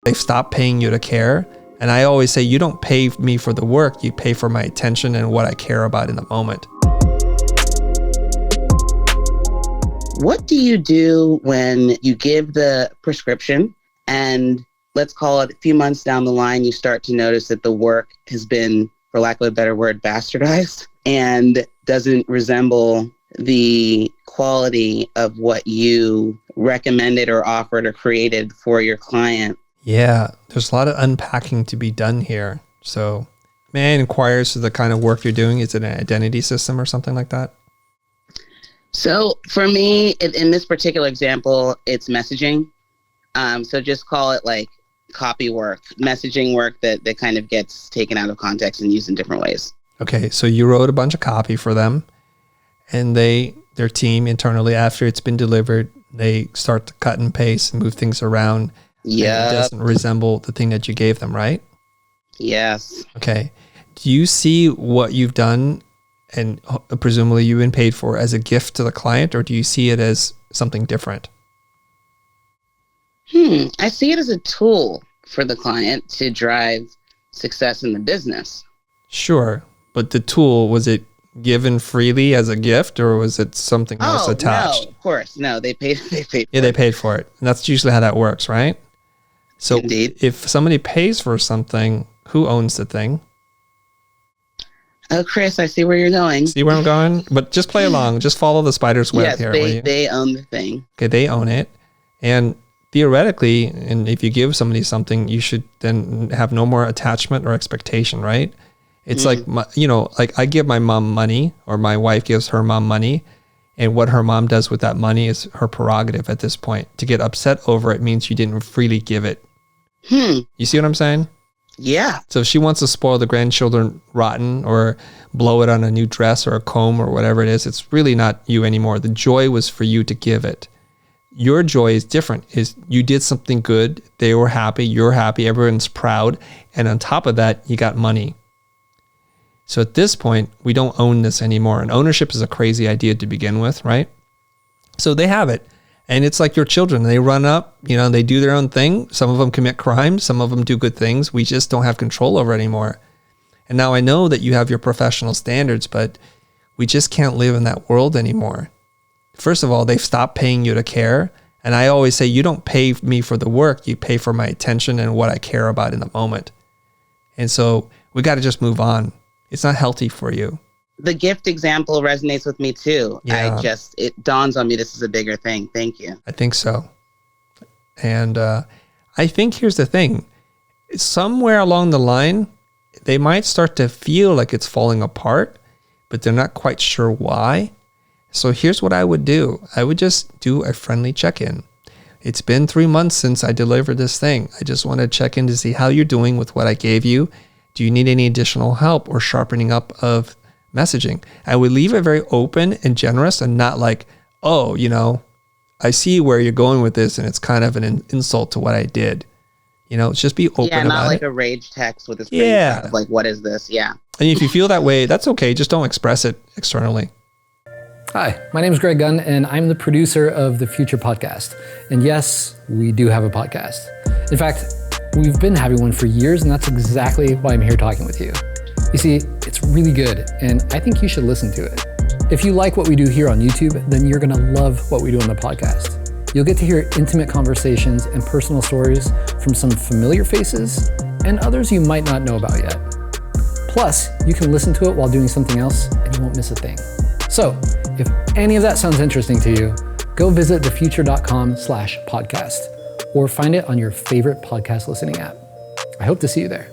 They've stopped paying you to care. And I always say, you don't pay me for the work, you pay for my attention and what I care about in the moment. What do you do when you give the prescription and let's call it a few months down the line, you start to notice that the work has been, for lack of a better word, bastardized and doesn't resemble the quality of what you recommended or offered or created for your client? Yeah, there's a lot of unpacking to be done here. So may I inquire as to the kind of work you're doing? Is it an identity system or something like that? So for me, in this particular example, it's messaging. So just call it like copy work, messaging work that kind of gets taken out of context and used in different ways. Okay, so you wrote a bunch of copy for them and their team internally, after it's been delivered, they start to cut and paste and move things around. Yeah. It doesn't resemble the thing that you gave them, right? Yes. Okay. Do you see what you've done and presumably you've been paid for as a gift to the client, or do you see it as something different? I see it as a tool for the client to drive success in the business. Sure. But the tool, was it given freely as a gift, or was it something else attached? No, of course. No, they paid for it. Yeah, they paid for it. And that's usually how that works, right? So indeed, if somebody pays for something, who owns the thing? Oh, Chris, I see where you're going. See where I'm going? But just play along. Just follow the spider's web here. Yes, they own the thing. Okay, they own it. And theoretically, and if you give somebody something, you should then have no more attachment or expectation, right? It's like, like I give my mom money, or my wife gives her mom money, and what her mom does with that money is her prerogative at this point. To get upset over it means you didn't freely give it. You see what I'm saying? Yeah. So if she wants to spoil the grandchildren rotten or blow it on a new dress or a comb or whatever it is, it's really not you anymore. The joy was for you to give it. Your joy is different. Is you did something good, they were happy, you're happy, everyone's proud, and on top of that, you got money. So at this point, we don't own this anymore. And ownership is a crazy idea to begin with, right? So they have it. And it's like your children. They run up, they do their own thing. Some of them commit crimes. Some of them do good things. We just don't have control over it anymore. And now I know that you have your professional standards, but we just can't live in that world anymore. First of all, they've stopped paying you to care. And I always say, you don't pay me for the work. You pay for my attention and what I care about in the moment. And so we got to just move on. It's not healthy for you. The gift example resonates with me too. Yeah. It dawns on me this is a bigger thing. Thank you. I think so. And I think here's the thing. Somewhere along the line, they might start to feel like it's falling apart, but they're not quite sure why. So here's what I would do. I would just do a friendly check-in. It's been 3 months since I delivered this thing. I just want to check in to see how you're doing with what I gave you. Do you need any additional help or sharpening up of messaging? I would leave it very open and generous and not like, oh, I see where you're going with this and it's kind of an insult to what I did. Just be open about it. Yeah, not like a rage text with a screenshot of like, what is this? Yeah. And if you feel that way, that's okay. Just don't express it externally. Hi, my name is Greg Gunn, and I'm the producer of the Futur Podcast. And yes, we do have a podcast. In fact, we've been having one for years, and that's exactly why I'm here talking with you. You see, it's really good, and I think you should listen to it. If you like what we do here on YouTube, then you're gonna love what we do on the podcast. You'll get to hear intimate conversations and personal stories from some familiar faces and others you might not know about yet. Plus, you can listen to it while doing something else, and you won't miss a thing. So, if any of that sounds interesting to you, go visit thefutur.com/podcast or find it on your favorite podcast listening app. I hope to see you there.